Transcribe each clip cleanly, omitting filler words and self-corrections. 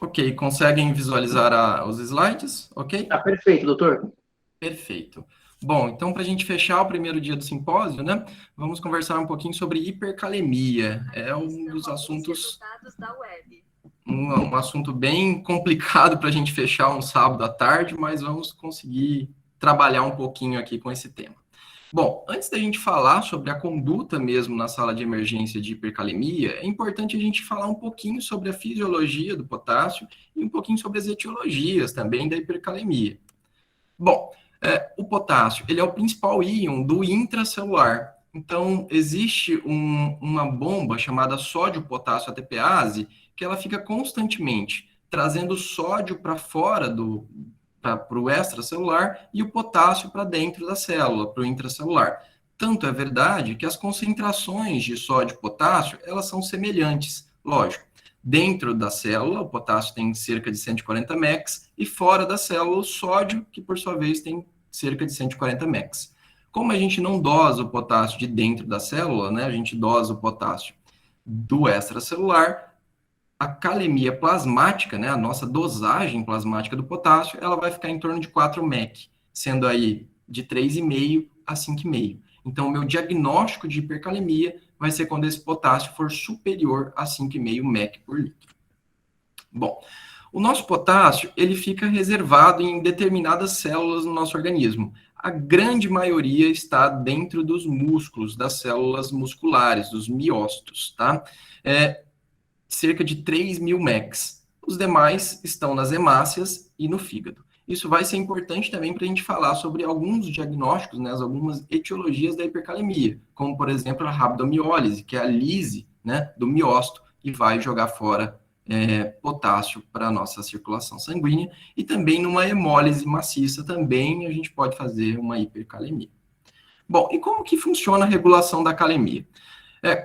Ok, conseguem visualizar os slides? Ok? Tá perfeito, doutor. Perfeito. Bom, então, para a gente fechar o primeiro dia do simpósio, né, vamos conversar um pouquinho sobre hipercalemia. É um dos assuntos, um assunto bem complicado para a gente fechar um sábado à tarde, mas vamos conseguir trabalhar um pouquinho aqui com esse tema. Bom, antes da gente falar sobre a conduta mesmo na sala de emergência de hipercalemia, é importante a gente falar um pouquinho sobre a fisiologia do potássio e um pouquinho sobre as etiologias também da hipercalemia. Bom, o potássio, ele é o principal íon do intracelular. Então, existe uma bomba chamada sódio-potássio ATPase, que ela fica constantemente trazendo sódio para fora para o extracelular e o potássio para dentro da célula, para o intracelular. Tanto é verdade que as concentrações de sódio e potássio, elas são semelhantes, lógico. Dentro da célula, o potássio tem cerca de 140 mEq, e fora da célula, o sódio, que por sua vez tem cerca de 140 mEq. Como a gente não dosa o potássio de dentro da célula, né, a gente dosa o potássio do extracelular, a calemia plasmática, né, a nossa dosagem plasmática do potássio, ela vai ficar em torno de 4 mEq, sendo aí de 3,5 a 5,5. Então, o meu diagnóstico de hipercalemia vai ser quando esse potássio for superior a 5,5 mEq por litro. Bom, o nosso potássio, ele fica reservado em determinadas células no nosso organismo. A grande maioria está dentro dos músculos, das células musculares, dos miócitos, tá? Cerca de 3.000 mEq. Os demais estão nas hemácias e no fígado. Isso vai ser importante também para a gente falar sobre alguns diagnósticos, né, algumas etiologias da hipercalemia, como, por exemplo, a rabdomiólise, que é a lise, né, do miócito, que vai jogar fora potássio para a nossa circulação sanguínea, e também numa hemólise maciça também a gente pode fazer uma hipercalemia. Bom, e como que funciona a regulação da calemia?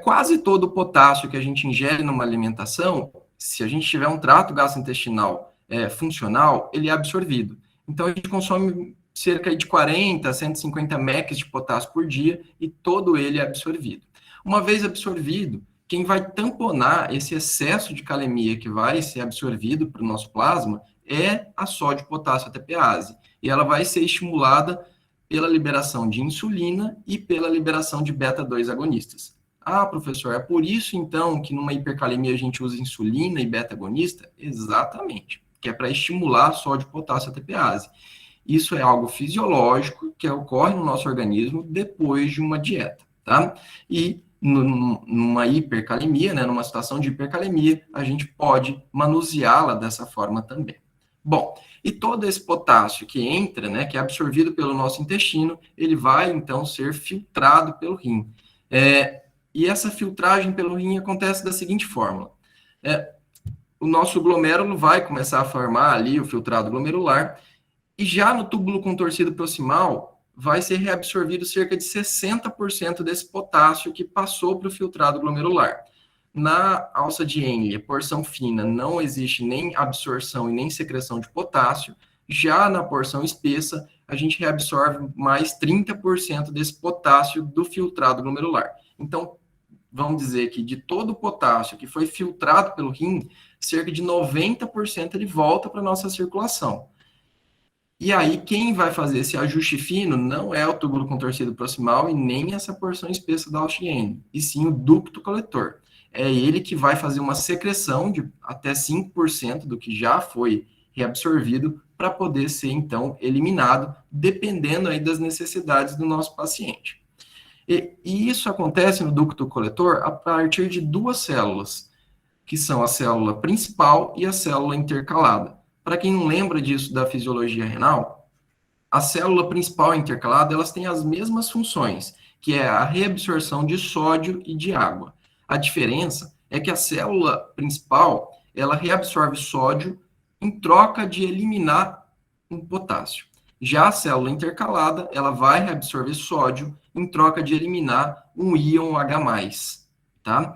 Quase todo o potássio que a gente ingere numa alimentação, se a gente tiver um trato gastrointestinal funcional, ele é absorvido. Então, a gente consome cerca de 40 a 150 mEq de potássio por dia e todo ele é absorvido. Uma vez absorvido, quem vai tamponar esse excesso de calemia que vai ser absorvido para o nosso plasma é a sódio-potássio ATPase. E ela vai ser estimulada pela liberação de insulina e pela liberação de beta-2 agonistas. Ah, professor, é por isso, então, que numa hipercalemia a gente usa insulina e beta-agonista? Exatamente, que é para estimular sódio, potássio, ATPase. Isso é algo fisiológico que ocorre no nosso organismo depois de uma dieta, tá? E numa hipercalemia, né, numa situação de hipercalemia, a gente pode manuseá-la dessa forma também. Bom, e todo esse potássio que entra, né, que é absorvido pelo nosso intestino, ele vai, então, ser filtrado pelo rim. E essa filtragem pelo rim acontece da seguinte forma. O nosso glomérulo vai começar a formar ali o filtrado glomerular, e já no túbulo contorcido proximal, vai ser reabsorvido cerca de 60% desse potássio que passou para o filtrado glomerular. Na alça de Henle, porção fina, não existe nem absorção e nem secreção de potássio. Já na porção espessa, a gente reabsorve mais 30% desse potássio do filtrado glomerular. Então, vamos dizer que de todo o potássio que foi filtrado pelo rim, cerca de 90% ele volta para a nossa circulação. E aí, quem vai fazer esse ajuste fino não é o túbulo contorcido proximal e nem essa porção espessa da Alchiene, e sim o ducto coletor. É ele que vai fazer uma secreção de até 5% do que já foi reabsorvido para poder ser, então, eliminado, dependendo aí das necessidades do nosso paciente. E isso acontece no ducto coletor a partir de duas células, que são a célula principal e a célula intercalada. Para quem não lembra disso da fisiologia renal, a célula principal e intercalada, elas têm as mesmas funções, que é a reabsorção de sódio e de água. A diferença é que a célula principal, ela reabsorve sódio em troca de eliminar um potássio. Já a célula intercalada, ela vai reabsorver sódio em troca de eliminar um íon H+, tá?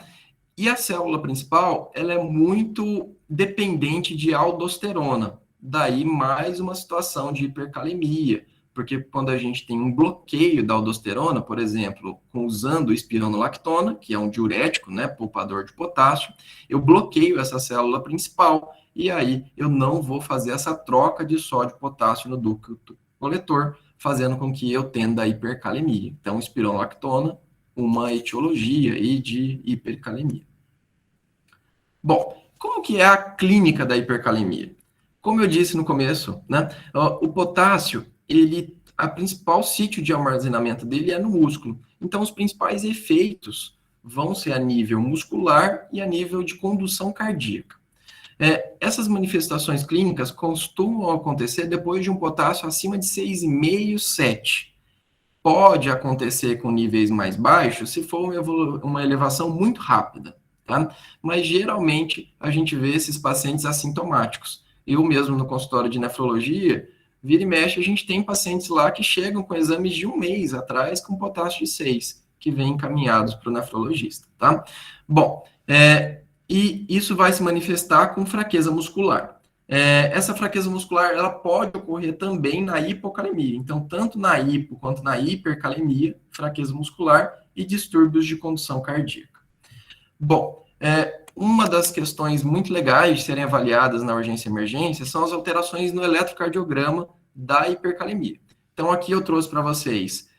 E a célula principal, ela é muito dependente de aldosterona. Daí mais uma situação de hipercalemia, porque quando a gente tem um bloqueio da aldosterona, por exemplo, usando espironolactona, que é um diurético, né, poupador de potássio, eu bloqueio essa célula principal e aí eu não vou fazer essa troca de sódio e potássio no ducto coletor, fazendo com que eu tenda a hipercalemia. Então, espironolactona, uma etiologia aí de hipercalemia. Bom, como que é a clínica da hipercalemia? Como eu disse no começo, né, o potássio, a principal sítio de armazenamento dele é no músculo. Então, os principais efeitos vão ser a nível muscular e a nível de condução cardíaca. Essas manifestações clínicas costumam acontecer depois de um potássio acima de 6,5, 7. Pode acontecer com níveis mais baixos se for uma elevação muito rápida, tá? Mas geralmente a gente vê esses pacientes assintomáticos. Eu mesmo no consultório de nefrologia, vira e mexe, a gente tem pacientes lá que chegam com exames de 1 mês atrás com potássio de 6, que vêm encaminhados para o nefrologista, tá? Bom, e isso vai se manifestar com fraqueza muscular. Essa fraqueza muscular ela pode ocorrer também na hipocalemia. Então, tanto na hipo quanto na hipercalemia, fraqueza muscular e distúrbios de condução cardíaca. Bom, uma das questões muito legais de serem avaliadas na urgência e emergência são as alterações no eletrocardiograma da hipercalemia. Então, aqui eu trouxe para vocês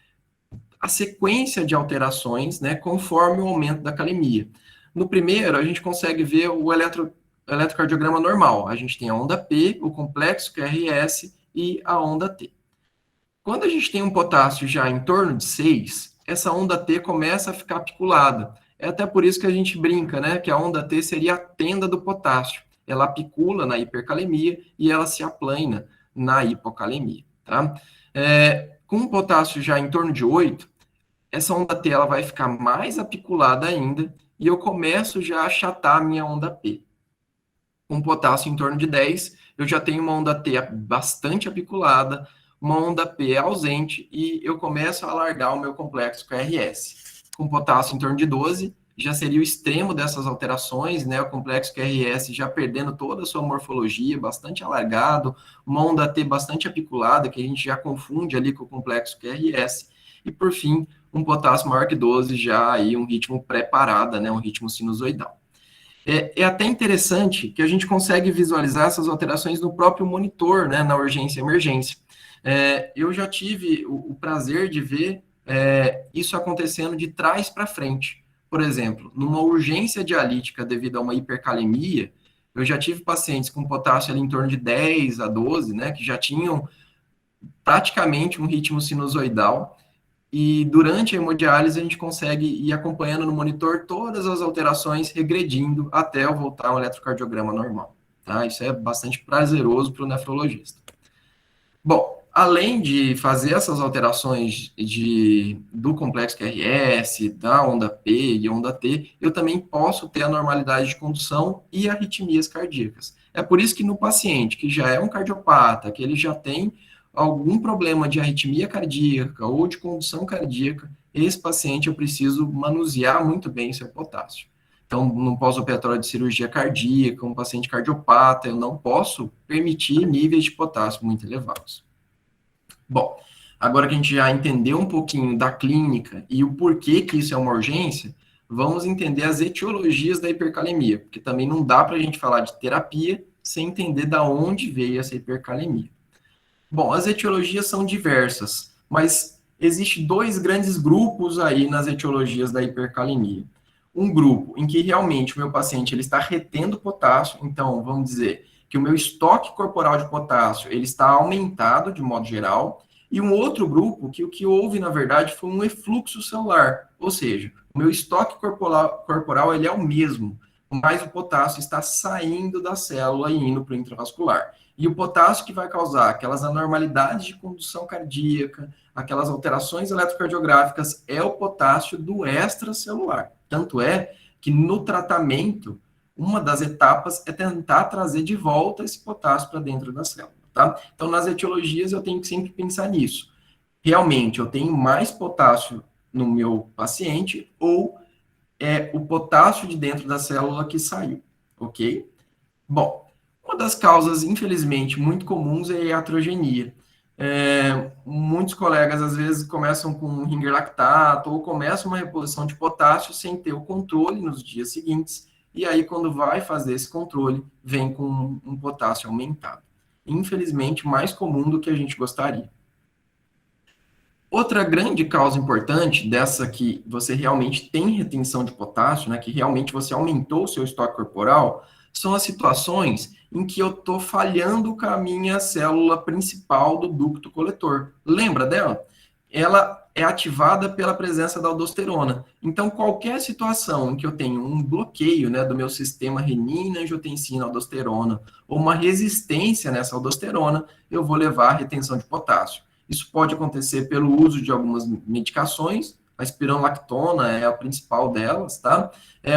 a sequência de alterações, né, conforme o aumento da calemia. No primeiro, a gente consegue ver o eletrocardiograma normal. A gente tem a onda P, o complexo QRS e a onda T. Quando a gente tem um potássio já em torno de 6, essa onda T começa a ficar apiculada. É até por isso que a gente brinca, né, que a onda T seria a tenda do potássio. Ela apicula na hipercalemia e ela se aplana na hipocalemia, tá? Com o potássio já em torno de 8, essa onda T ela vai ficar mais apiculada ainda e eu começo já a achatar a minha onda P. Com potássio em torno de 10, eu já tenho uma onda T bastante apiculada, uma onda P ausente e eu começo a alargar o meu complexo QRS. Com potássio em torno de 12, já seria o extremo dessas alterações, né? O complexo QRS já perdendo toda a sua morfologia, bastante alargado, uma onda T bastante apiculada, que a gente já confunde ali com o complexo QRS, e por fim, um potássio maior que 12, já aí um ritmo pré-parada, né? Um ritmo sinusoidal. É até interessante que a gente consegue visualizar essas alterações no próprio monitor, né, na urgência e emergência. Eu já tive o prazer de ver isso acontecendo de trás para frente. Por exemplo, numa urgência dialítica devido a uma hipercalemia, eu já tive pacientes com potássio ali em torno de 10 a 12, né, que já tinham praticamente um ritmo sinusoidal, e durante a hemodiálise a gente consegue ir acompanhando no monitor todas as alterações regredindo até eu voltar ao eletrocardiograma normal. Tá? Isso é bastante prazeroso para o nefrologista. Bom, além de fazer essas alterações do complexo QRS, da onda P e onda T, eu também posso ter a normalidade de condução e arritmias cardíacas. É por isso que no paciente que já é um cardiopata, que ele já tem algum problema de arritmia cardíaca ou de condução cardíaca, esse paciente eu preciso manusear muito bem seu potássio. Então, no pós-operatório de cirurgia cardíaca, um paciente cardiopata, eu não posso permitir níveis de potássio muito elevados. Bom, agora que a gente já entendeu um pouquinho da clínica e o porquê que isso é uma urgência, vamos entender as etiologias da hipercalemia, porque também não dá para a gente falar de terapia sem entender da onde veio essa hipercalemia. Bom, as etiologias são diversas, mas existem dois grandes grupos aí nas etiologias da hipercalemia. Um grupo em que realmente o meu paciente ele está retendo potássio, então vamos dizer que o meu estoque corporal de potássio ele está aumentado de modo geral, e um outro grupo que o que houve na verdade foi um efluxo celular, ou seja, o meu estoque corporal ele é o mesmo, mas o potássio está saindo da célula e indo para o intravascular. E o potássio que vai causar aquelas anormalidades de condução cardíaca, aquelas alterações eletrocardiográficas, é o potássio do extracelular. Tanto é que no tratamento, uma das etapas é tentar trazer de volta esse potássio para dentro da célula, tá? Então, nas etiologias, eu tenho que sempre pensar nisso. Realmente, eu tenho mais potássio no meu paciente ou é o potássio de dentro da célula que saiu, ok? Bom, uma das causas, infelizmente, muito comuns é a iatrogenia. Muitos colegas, às vezes, começam com ringer lactato ou começam uma reposição de potássio sem ter o controle nos dias seguintes, e aí quando vai fazer esse controle, vem com um potássio aumentado. Infelizmente, mais comum do que a gente gostaria. Outra grande causa importante dessa que você realmente tem retenção de potássio, né, que realmente você aumentou o seu estoque corporal, são as situações em que eu estou falhando com a minha célula principal do ducto coletor. Lembra dela? Ela é ativada pela presença da aldosterona. Então, qualquer situação em que eu tenho um bloqueio, né, do meu sistema renina, angiotensina, aldosterona, ou uma resistência nessa aldosterona, eu vou levar a retenção de potássio. Isso pode acontecer pelo uso de algumas medicações, a espironolactona é a principal delas, tá?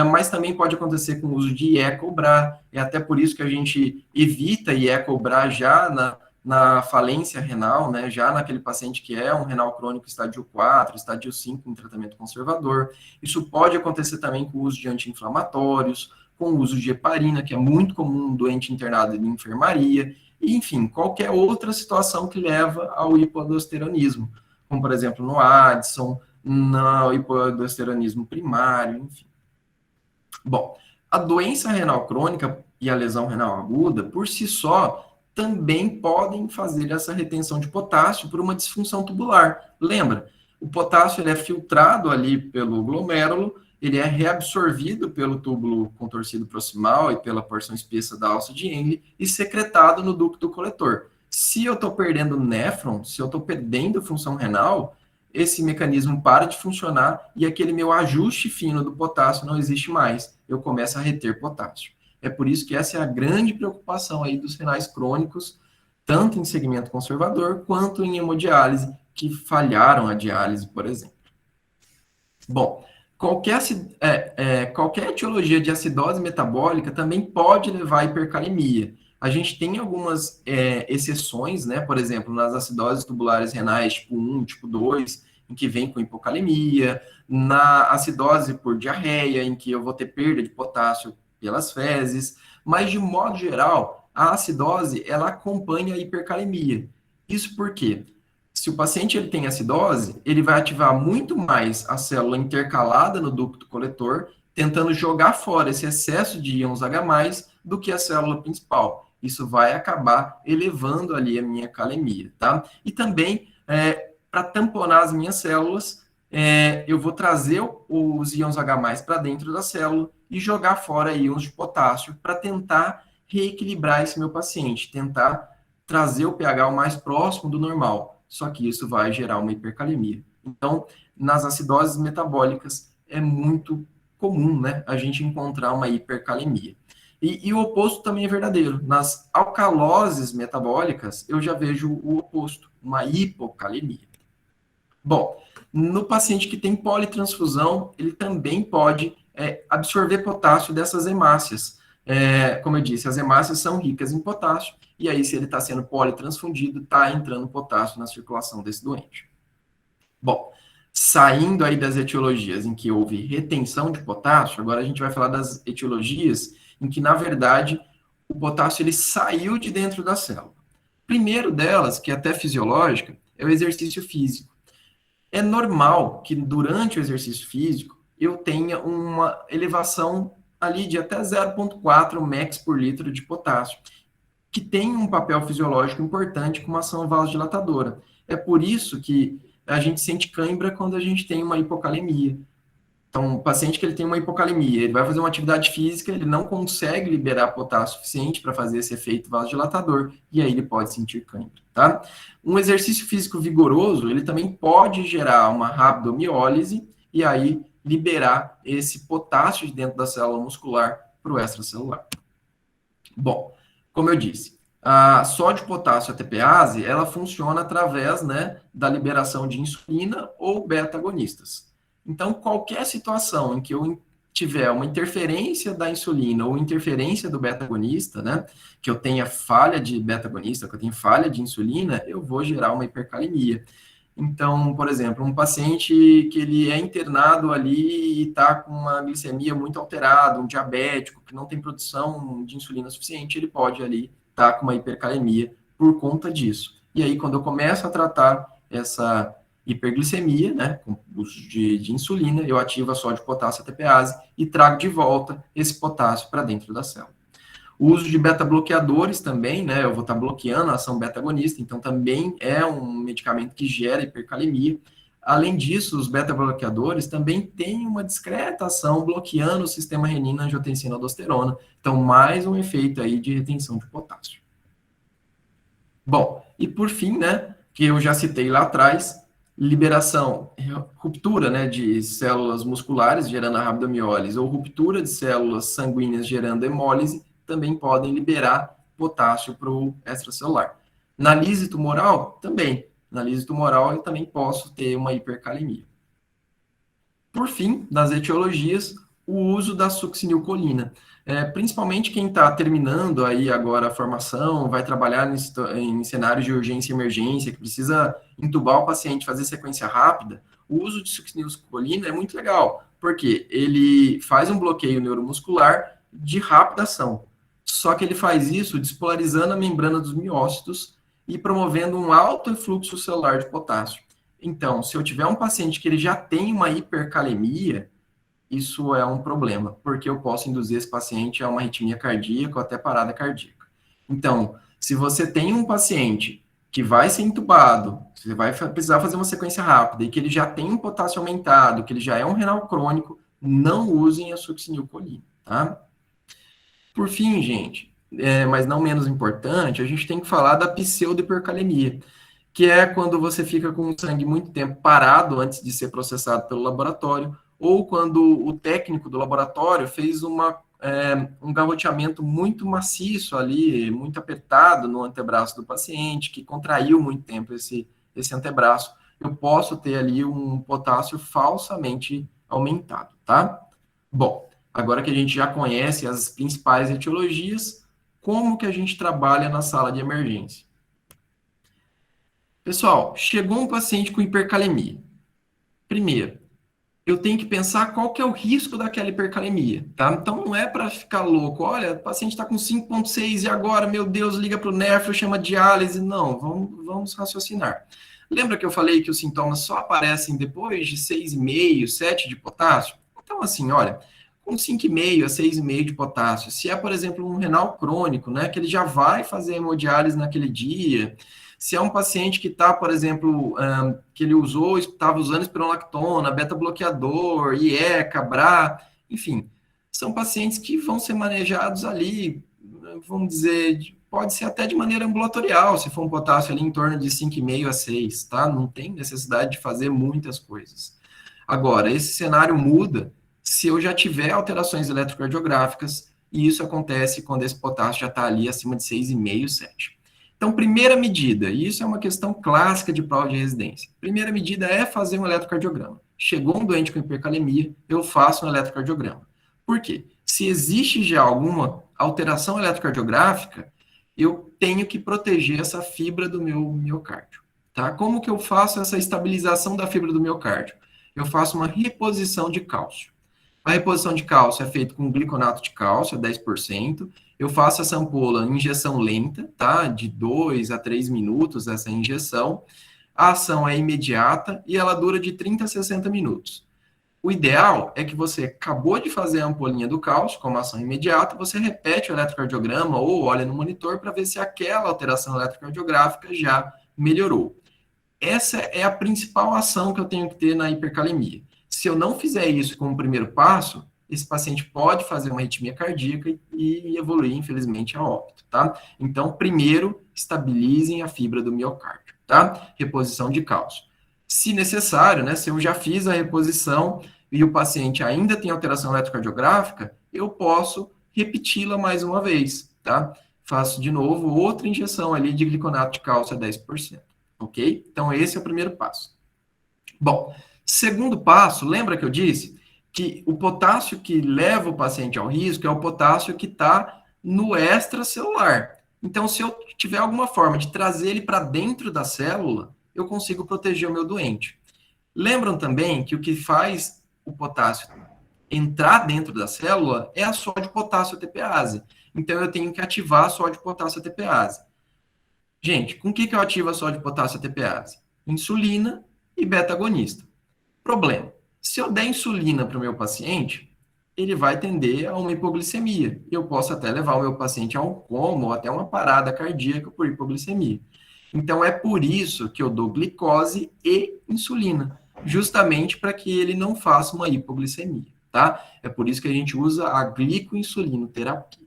Mas também pode acontecer com o uso de Iecobra, é até por isso que a gente evita Iecobra já na falência renal, né? Já naquele paciente que é um renal crônico estádio 4, estádio 5 em tratamento conservador. Isso pode acontecer também com o uso de anti-inflamatórios, com o uso de heparina, que é muito comum no doente internado em enfermaria, e, enfim, qualquer outra situação que leva ao hipoaldosteronismo, como, por exemplo, no Addison, no hipoaldosteronismo primário, enfim. Bom, a doença renal crônica e a lesão renal aguda, por si só, também podem fazer essa retenção de potássio por uma disfunção tubular. Lembra? O potássio ele é filtrado ali pelo glomérulo, ele é reabsorvido pelo túbulo contorcido proximal e pela porção espessa da alça de Henle e secretado no ducto coletor. Se eu estou perdendo néfron, se eu estou perdendo função renal, esse mecanismo para de funcionar e aquele meu ajuste fino do potássio não existe mais. Eu começo a reter potássio. É por isso que essa é a grande preocupação aí dos renais crônicos, tanto em segmento conservador quanto em hemodiálise, que falharam a diálise, por exemplo. Bom, qualquer etiologia de acidose metabólica também pode levar à hipercalemia. A gente tem algumas exceções, né? Por exemplo, nas acidoses tubulares renais tipo 1, tipo 2, em que vem com hipocalemia, na acidose por diarreia, em que eu vou ter perda de potássio pelas fezes, mas de modo geral, a acidose ela acompanha a hipercalemia. Isso por quê? Se o paciente ele tem acidose, ele vai ativar muito mais a célula intercalada no ducto coletor, tentando jogar fora esse excesso de íons H+, do que a célula principal. Isso vai acabar elevando ali a minha calemia, tá? E também, para tamponar as minhas células, eu vou trazer os íons H+, para dentro da célula e jogar fora íons de potássio para tentar reequilibrar esse meu paciente, tentar trazer o pH o mais próximo do normal. Só que isso vai gerar uma hipercalemia. Então, nas acidoses metabólicas, é muito comum, né, a gente encontrar uma hipercalemia. E o oposto também é verdadeiro. Nas alcaloses metabólicas, eu já vejo o oposto, uma hipocalemia. Bom, no paciente que tem politransfusão, ele também pode absorver potássio dessas hemácias. Como eu disse, as hemácias são ricas em potássio, e aí, se ele está sendo politransfundido, está entrando potássio na circulação desse doente. Bom, saindo aí das etiologias em que houve retenção de potássio, agora a gente vai falar das etiologias em que, na verdade, o potássio ele saiu de dentro da célula. Primeiro delas, que é até fisiológica, é o exercício físico. É normal que durante o exercício físico eu tenha uma elevação ali de até 0,4 max por litro de potássio, que tem um papel fisiológico importante como ação vasodilatadora. É por isso que a gente sente cãibra quando a gente tem uma hipocalemia. Então, o paciente que ele tem uma hipocalemia, ele vai fazer uma atividade física, ele não consegue liberar potássio suficiente para fazer esse efeito vasodilatador, e aí ele pode sentir cãibra, tá? Um exercício físico vigoroso, ele também pode gerar uma rabdomiólise, e aí liberar esse potássio de dentro da célula muscular para o extracelular. Bom, como eu disse, a sódio, potássio, ATPase, ela funciona através, né, da liberação de insulina ou beta-agonistas. Então, qualquer situação em que eu tiver uma interferência da insulina ou interferência do beta-agonista, né, que eu tenha falha de beta-agonista, que eu tenha falha de insulina, eu vou gerar uma hipercalemia. Então, por exemplo, um paciente que ele é internado ali e está com uma glicemia muito alterada, um diabético que não tem produção de insulina suficiente, ele pode ali estar com uma hipercalemia por conta disso. E aí, quando eu começo a tratar hiperglicemia, né, com uso de insulina, eu ativo a sódio potássio ATPase e trago de volta esse potássio para dentro da célula. O uso de beta-bloqueadores também, né, eu vou estar bloqueando a ação beta-agonista, então também é um medicamento que gera hipercalemia. Além disso, os beta-bloqueadores também têm uma discreta ação bloqueando o sistema renina-angiotensina-aldosterona, então mais um efeito aí de retenção de potássio. Bom, e por fim, né, que eu já citei lá atrás, liberação, ruptura, né, de células musculares gerando a rabdomiólise ou ruptura de células sanguíneas gerando hemólise também podem liberar potássio para o extracelular. Na lise tumoral, também. Na lise tumoral, eu também posso ter uma hipercalemia. Por fim, nas etiologias, o uso da succinilcolina. Principalmente quem está terminando aí agora a formação, vai trabalhar em cenários de urgência e emergência, que precisa entubar o paciente, fazer sequência rápida, o uso de succinilcolina é muito legal, porque ele faz um bloqueio neuromuscular de rápida ação. Só que ele faz isso despolarizando a membrana dos miócitos e promovendo um alto influxo celular de potássio. Então, se eu tiver um paciente que ele já tem uma hipercalemia, isso é um problema, porque eu posso induzir esse paciente a uma arritmia cardíaca ou até parada cardíaca. Então, se você tem um paciente que vai ser entubado, você vai precisar fazer uma sequência rápida e que ele já tem um potássio aumentado, que ele já é um renal crônico, não usem a succinilcolina, tá? Por fim, gente, mas não menos importante, a gente tem que falar da pseudohipercalemia, que é quando você fica com o sangue muito tempo parado antes de ser processado pelo laboratório, ou quando o técnico do laboratório fez um garroteamento muito maciço ali, muito apertado no antebraço do paciente, que contraiu muito tempo esse antebraço. Eu posso ter ali um potássio falsamente aumentado, tá? Bom, agora que a gente já conhece as principais etiologias, como que a gente trabalha na sala de emergência? Pessoal, chegou um paciente com hipercalemia. Primeiro, eu tenho que pensar qual que é o risco daquela hipercalemia, tá? Então não é para ficar louco. Olha, o paciente está com 5,6 e agora, meu Deus, liga para o nefro, chama diálise. Não, vamos raciocinar. Lembra que eu falei que os sintomas só aparecem depois de 6,5, 7 de potássio? Então, assim, olha, com 5,5 a 6,5 de potássio, se é, por exemplo, um renal crônico, né, que ele já vai fazer hemodiálise naquele dia, se é um paciente que está, por exemplo, que ele estava usando espironolactona, beta-bloqueador, IECA, BRA, enfim, são pacientes que vão ser manejados ali, vamos dizer, pode ser até de maneira ambulatorial, se for um potássio ali em torno de 5,5 a 6, tá? Não tem necessidade de fazer muitas coisas. Agora, esse cenário muda se eu já tiver alterações eletrocardiográficas, e isso acontece quando esse potássio já está ali acima de 6,5, 7. Então, primeira medida, e isso é uma questão clássica de prova de residência. Primeira medida é fazer um eletrocardiograma. Chegou um doente com hipercalemia, eu faço um eletrocardiograma. Por quê? Se existe já alguma alteração eletrocardiográfica, eu tenho que proteger essa fibra do meu miocárdio. Tá? Como que eu faço essa estabilização da fibra do miocárdio? Eu faço uma reposição de cálcio. A reposição de cálcio é feita com gliconato de cálcio, 10%. Eu faço essa ampola em injeção lenta, tá? De 2 a 3 minutos essa injeção. A ação é imediata e ela dura de 30 a 60 minutos. O ideal é que você acabou de fazer a ampolinha do cálcio, com uma ação imediata, você repete o eletrocardiograma ou olha no monitor para ver se aquela alteração eletrocardiográfica já melhorou. Essa é a principal ação que eu tenho que ter na hipercalemia. Se eu não fizer isso como primeiro passo, esse paciente pode fazer uma arritmia cardíaca e evoluir, infelizmente, a óbito, tá? Então, primeiro, estabilizem a fibra do miocárdio, tá? Reposição de cálcio. Se necessário, né, se eu já fiz a reposição e o paciente ainda tem alteração eletrocardiográfica, eu posso repeti-la mais uma vez, tá? Faço de novo outra injeção ali de gliconato de cálcio a 10%, ok? Então, esse é o primeiro passo. Bom, segundo passo, lembra que eu disse que o potássio que leva o paciente ao risco é o potássio que está no extracelular. Então, se eu tiver alguma forma de trazer ele para dentro da célula, eu consigo proteger o meu doente. Lembram também que o que faz o potássio entrar dentro da célula é a sódio-potássio ATPase. Então, eu tenho que ativar a sódio-potássio ATPase. Gente, com o que eu ativo a sódio-potássio ATPase? Insulina e beta-agonista. Problema: se eu der insulina para o meu paciente, ele vai tender a uma hipoglicemia. Eu posso até levar o meu paciente a um coma ou até uma parada cardíaca por hipoglicemia. Então, é por isso que eu dou glicose e insulina, justamente para que ele não faça uma hipoglicemia, tá? É por isso que a gente usa a glicoinsulinoterapia.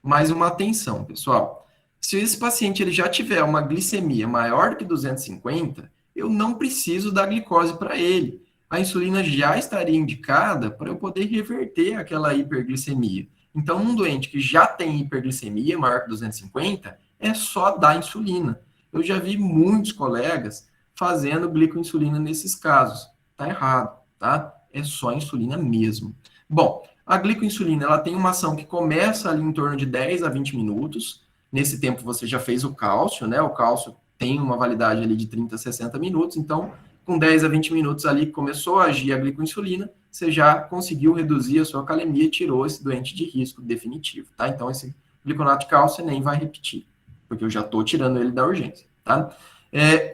Mais uma atenção, pessoal. Se esse paciente ele já tiver uma glicemia maior do que 250, eu não preciso dar glicose para ele. A insulina já estaria indicada para eu poder reverter aquela hiperglicemia. Então, um doente que já tem hiperglicemia maior que 250, é só dar insulina. Eu já vi muitos colegas fazendo glicoinsulina nesses casos. Tá errado, tá? É só insulina mesmo. Bom, a glicoinsulina ela tem uma ação que começa ali em torno de 10 a 20 minutos. Nesse tempo você já fez o cálcio, né? O cálcio tem uma validade ali de 30 a 60 minutos, então com 10 a 20 minutos ali começou a agir a glicoinsulina, você já conseguiu reduzir a sua calemia e tirou esse doente de risco definitivo, tá? Então esse gliconato de cálcio nem vai repetir, porque eu já estou tirando ele da urgência, tá?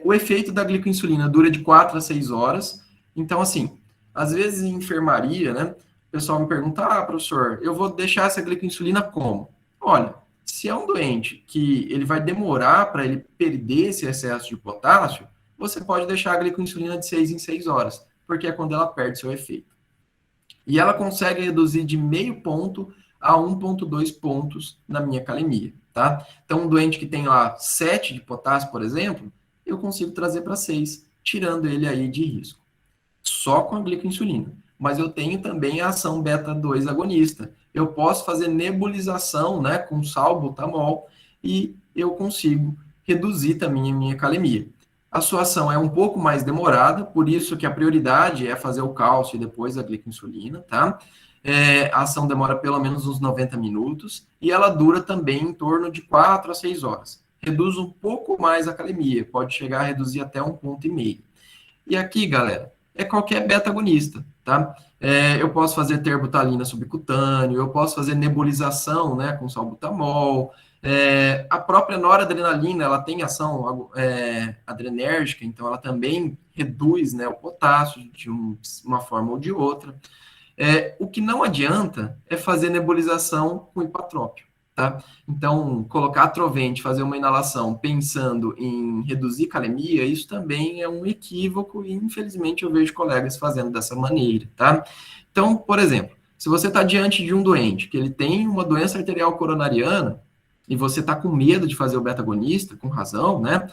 O efeito da glicoinsulina dura de 4 a 6 horas, então assim, às vezes em enfermaria, né? O pessoal me pergunta, professor, eu vou deixar essa glicoinsulina como? Olha, se é um doente que ele vai demorar para ele perder esse excesso de potássio, você pode deixar a glicoinsulina de 6 em 6 horas, porque é quando ela perde seu efeito. E ela consegue reduzir de meio ponto a 1,2 pontos na minha calemia, tá? Então, um doente que tem lá 7 de potássio, por exemplo, eu consigo trazer para 6, tirando ele aí de risco. Só com a glicoinsulina. Mas eu tenho também a ação beta-2 agonista. Eu posso fazer nebulização, né, com salbutamol e eu consigo reduzir também a minha calemia. A sua ação é um pouco mais demorada, por isso que a prioridade é fazer o cálcio e depois a glicoinsulina, tá? A ação demora pelo menos uns 90 minutos e ela dura também em torno de 4 a 6 horas. Reduz um pouco mais a calemia, pode chegar a reduzir até 1,5 ponto. E aqui, galera, é qualquer beta-agonista, tá? Eu posso fazer terbutalina subcutâneo, eu posso fazer nebulização, né, com salbutamol, a própria noradrenalina, ela tem ação adrenérgica, então ela também reduz, né, o potássio de uma forma ou de outra. O que não adianta é fazer nebulização com hipatrópio, tá? Então, colocar atrovente, fazer uma inalação pensando em reduzir calemia, isso também é um equívoco e, infelizmente, eu vejo colegas fazendo dessa maneira, tá? Então, por exemplo, se você está diante de um doente que ele tem uma doença arterial coronariana e você está com medo de fazer o beta-agonista, com razão, né?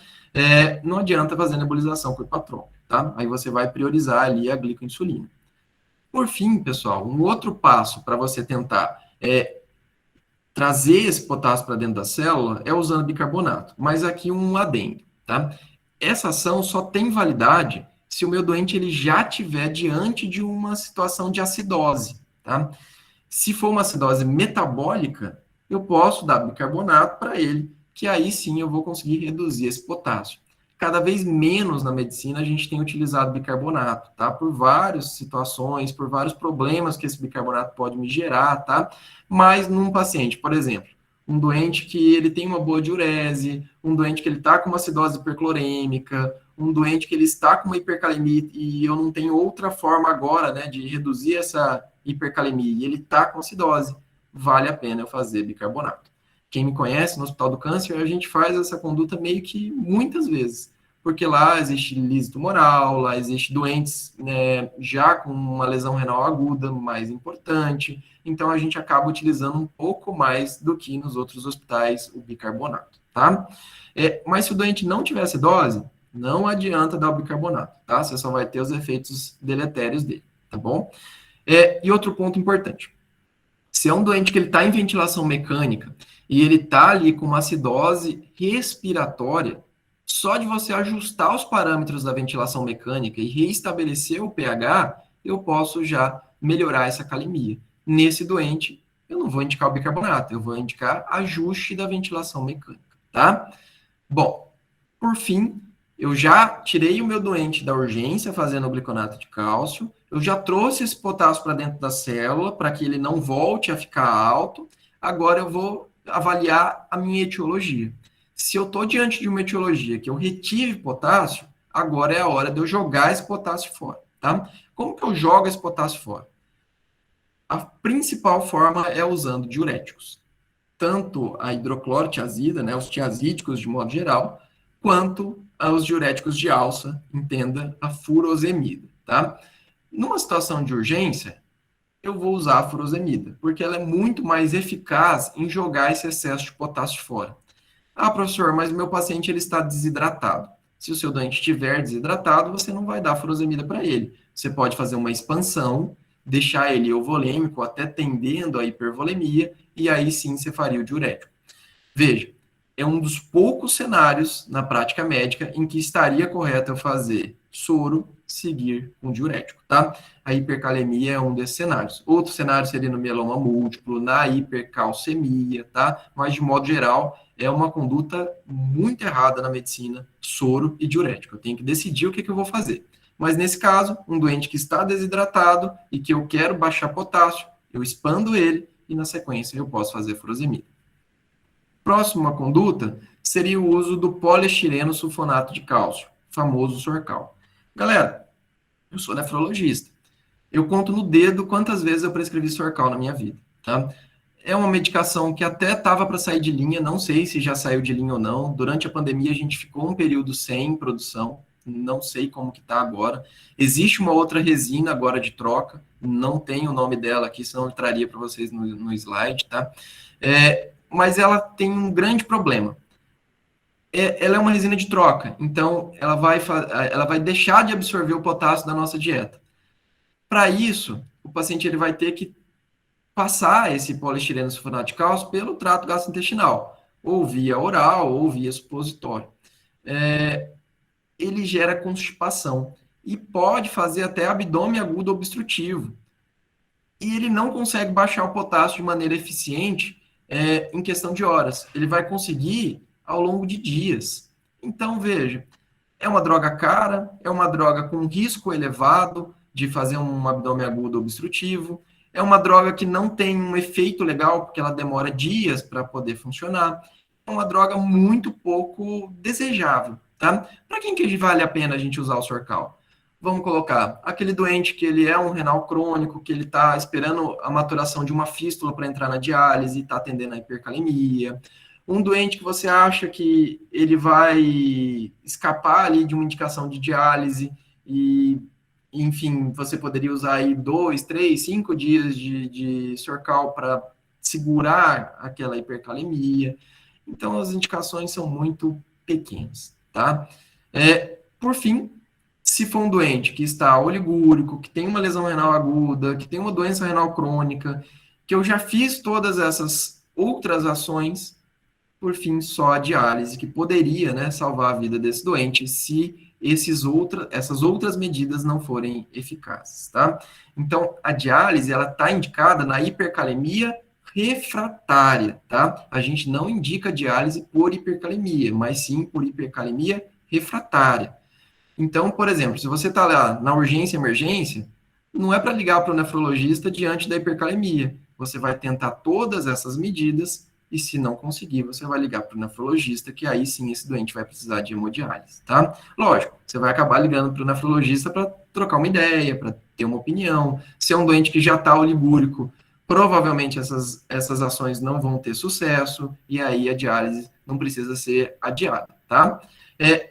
Não adianta fazer nebulização com hipatrópio, tá? Aí você vai priorizar ali a glicoinsulina. Por fim, pessoal, um outro passo para você tentar trazer esse potássio para dentro da célula é usando bicarbonato. Mas aqui um adendo, tá? Essa ação só tem validade se o meu doente ele já estiver diante de uma situação de acidose, tá? Se for uma acidose metabólica, eu posso dar bicarbonato para ele, que aí sim eu vou conseguir reduzir esse potássio. Cada vez menos na medicina a gente tem utilizado bicarbonato, tá? Por várias situações, por vários problemas que esse bicarbonato pode me gerar, tá? Mas num paciente, por exemplo, um doente que ele tem uma boa diurese, um doente que ele está com uma acidose hiperclorêmica, um doente que ele está com uma hipercalemia e eu não tenho outra forma agora, né, de reduzir essa hipercalemia e ele está com acidose, vale a pena eu fazer bicarbonato. Quem me conhece no Hospital do Câncer, a gente faz essa conduta meio que muitas vezes, porque lá existe lise tumoral, lá existe doentes, né, já com uma lesão renal aguda mais importante, então a gente acaba utilizando um pouco mais do que nos outros hospitais o bicarbonato, tá? Mas se o doente não tiver acidose, não adianta dar o bicarbonato, tá? Você só vai ter os efeitos deletérios dele, tá bom? E outro ponto importante, se é um doente que ele está em ventilação mecânica e ele está ali com uma acidose respiratória, só de você ajustar os parâmetros da ventilação mecânica e reestabelecer o pH, eu posso já melhorar essa calemia. Nesse doente, eu não vou indicar o bicarbonato, eu vou indicar ajuste da ventilação mecânica, tá? Bom, por fim, eu já tirei o meu doente da urgência fazendo o gliconato de cálcio, eu já trouxe esse potássio para dentro da célula para que ele não volte a ficar alto, agora eu vou avaliar a minha etiologia. Se eu estou diante de uma etiologia que eu retive potássio, agora é a hora de eu jogar esse potássio fora, tá? Como que eu jogo esse potássio fora? A principal forma é usando diuréticos, tanto a hidroclorotiazida, né, os tiazídicos de modo geral, quanto os diuréticos de alça, entenda a furosemida, tá? Numa situação de urgência, eu vou usar a furosemida, porque ela é muito mais eficaz em jogar esse excesso de potássio fora. Ah, professor, mas o meu paciente ele está desidratado. Se o seu doente estiver desidratado, você não vai dar furosemida para ele. Você pode fazer uma expansão, deixar ele euvolêmico, até tendendo à hipervolemia, e aí sim você faria o diurético. Veja, é um dos poucos cenários na prática médica em que estaria correto eu fazer soro, seguir com diurético, tá? A hipercalemia é um desses cenários. Outro cenário seria no mieloma múltiplo, na hipercalcemia, tá? Mas, de modo geral, é uma conduta muito errada na medicina, soro e diurético. Eu tenho que decidir o que eu vou fazer. Mas, nesse caso, um doente que está desidratado e que eu quero baixar potássio, eu expando ele e, na sequência, eu posso fazer furosemida. Próxima conduta seria o uso do poliestireno sulfonato de cálcio, famoso Sorcal. Galera, eu sou nefrologista. Eu conto no dedo quantas vezes eu prescrevi Sorcal na minha vida, tá? É uma medicação que até estava para sair de linha, não sei se já saiu de linha ou não. Durante a pandemia a gente ficou um período sem produção, não sei como que está agora. Existe uma outra resina agora de troca, não tem o nome dela aqui, senão eu traria para vocês no slide, tá? Mas ela tem um grande problema. Ela é uma resina de troca, então ela vai deixar de absorver o potássio da nossa dieta. Para isso, o paciente ele vai ter que passar esse poliestireno sulfonato de cálcio pelo trato gastrointestinal, ou via oral, ou via supositório. Ele gera constipação e pode fazer até abdômen agudo obstrutivo. E ele não consegue baixar o potássio de maneira eficiente em questão de horas. Ele vai conseguir ao longo de dias. Então, veja, é uma droga cara, é uma droga com risco elevado de fazer um abdômen agudo obstrutivo, é uma droga que não tem um efeito legal, porque ela demora dias para poder funcionar, é uma droga muito pouco desejável, tá? Para quem que vale a pena a gente usar o Sorcal? Vamos colocar aquele doente que ele é um renal crônico, que ele está esperando a maturação de uma fístula para entrar na diálise, está atendendo a hipercalemia. Um doente que você acha que ele vai escapar ali de uma indicação de diálise e, enfim, você poderia usar aí 2, 3, 5 dias de Sorcal para segurar aquela hipercalemia. Então, as indicações são muito pequenas, tá? Por fim, se for um doente que está oligúrico, que tem uma lesão renal aguda, que tem uma doença renal crônica, que eu já fiz todas essas outras ações, por fim, só a diálise, que poderia, né, salvar a vida desse doente se essas outras medidas não forem eficazes, tá? Então, a diálise, ela está indicada na hipercalemia refratária, tá? A gente não indica diálise por hipercalemia, mas sim por hipercalemia refratária. Então, por exemplo, se você está lá na urgência e emergência, não é para ligar para o nefrologista diante da hipercalemia. Você vai tentar todas essas medidas e, se não conseguir, você vai ligar para o nefrologista, que aí sim esse doente vai precisar de hemodiálise, tá? Lógico, você vai acabar ligando para o nefrologista para trocar uma ideia, para ter uma opinião. Se é um doente que já está oligúrico, provavelmente essas ações não vão ter sucesso e aí a diálise não precisa ser adiada, tá?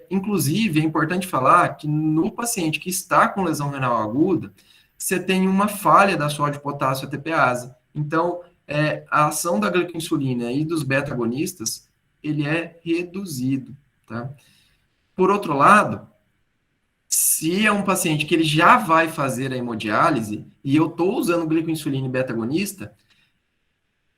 Inclusive, é importante falar que no paciente que está com lesão renal aguda, você tem uma falha da sódio-potássio ATPase. Então, a ação da glicoinsulina e dos beta-agonistas, ele é reduzido, tá? Por outro lado, se é um paciente que ele já vai fazer a hemodiálise e eu estou usando glicoinsulina e beta-agonista,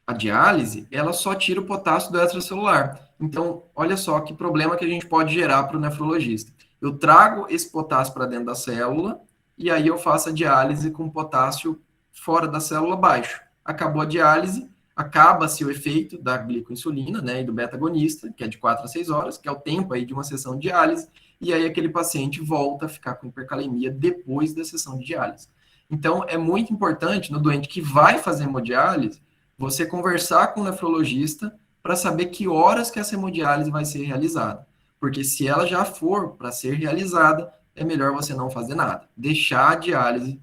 a diálise, ela só tira o potássio do extracelular. Então, olha só que problema que a gente pode gerar para o nefrologista. Eu trago esse potássio para dentro da célula e aí eu faço a diálise com potássio fora da célula baixo. Acabou a diálise, acaba-se o efeito da glicoinsulina, né, e do beta-agonista, que é de 4 a 6 horas, que é o tempo aí de uma sessão de diálise, e aí aquele paciente volta a ficar com hipercalemia depois da sessão de diálise. Então, é muito importante no doente que vai fazer hemodiálise, você conversar com o nefrologista para saber que horas que essa hemodiálise vai ser realizada. Porque se ela já for para ser realizada, é melhor você não fazer nada. Deixar a diálise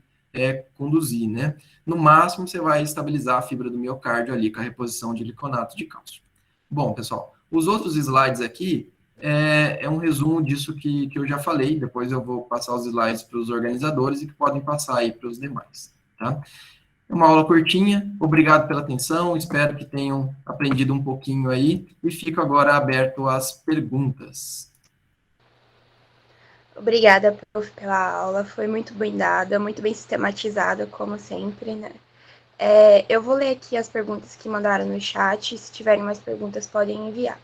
conduzir, né? No máximo, você vai estabilizar a fibra do miocárdio ali com a reposição de gliconato de cálcio. Bom, pessoal, os outros slides aqui é um resumo disso que eu já falei. Depois eu vou passar os slides para os organizadores e que podem passar aí para os demais, tá? É uma aula curtinha, obrigado pela atenção, espero que tenham aprendido um pouquinho aí, e fico agora aberto às perguntas. Obrigada, prof, pela aula, foi muito bem dada, muito bem sistematizada, como sempre, né? Eu vou ler aqui as perguntas que mandaram no chat, se tiverem mais perguntas podem enviar.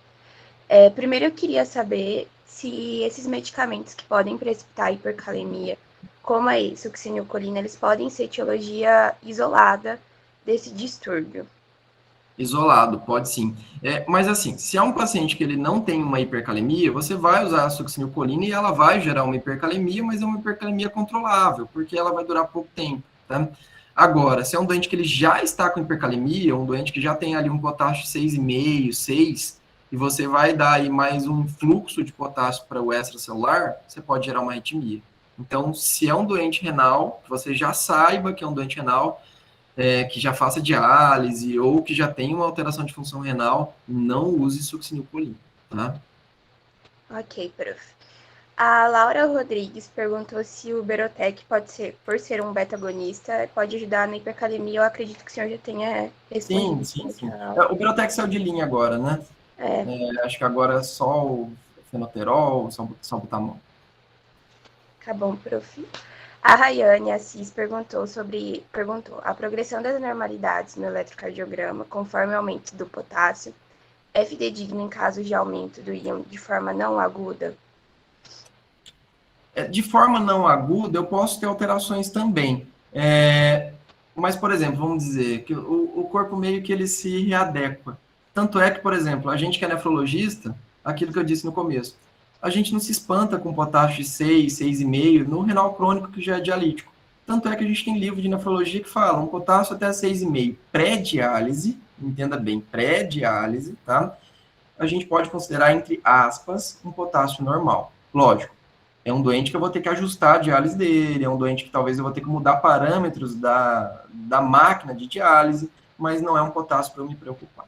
Primeiro eu queria saber se esses medicamentos que podem precipitar a hipercalemia, como a succinilcolina, eles podem ser etiologia isolada desse distúrbio. Isolado, pode sim. Mas assim, se é um paciente que ele não tem uma hipercalemia, você vai usar a succinilcolina e ela vai gerar uma hipercalemia, mas é uma hipercalemia controlável, porque ela vai durar pouco tempo, tá? Agora, se é um doente que ele já está com hipercalemia, um doente que já tem ali um potássio 6,5, 6, e você vai dar aí mais um fluxo de potássio para o extracelular, você pode gerar uma arritmia. Então, se é um doente renal, você já saiba que é um doente renal, que já faça diálise ou que já tenha uma alteração de função renal, não use succinilcolina, tá? Ok, prof. A Laura Rodrigues perguntou se o Berotec pode ser, por ser um beta-agonista, pode ajudar na hipercalemia. Eu acredito que o senhor já tenha respondido Sim, isso sim. na aula. O Berotex é o de linha agora, né? Acho que agora é só o fenoterol, o salbutamol. Tá bom, prof. A Rayane Assis perguntou a progressão das anormalidades no eletrocardiograma conforme o aumento do potássio é fidedigno em casos de aumento do íon de forma não aguda? De forma não aguda, eu posso ter alterações também. Mas, por exemplo, vamos dizer que o corpo meio que ele se readequa. Tanto é que, por exemplo, a gente que é nefrologista, aquilo que eu disse no começo, a gente não se espanta com potássio de 6, 6,5 no renal crônico que já é dialítico. Tanto é que a gente tem livro de nefrologia que fala um potássio até 6,5 pré-diálise, entenda bem, pré-diálise, tá? A gente pode considerar, entre aspas, um potássio normal. Lógico, é um doente que eu vou ter que ajustar a diálise dele, é um doente que talvez eu vou ter que mudar parâmetros da máquina de diálise, mas não é um potássio para eu me preocupar.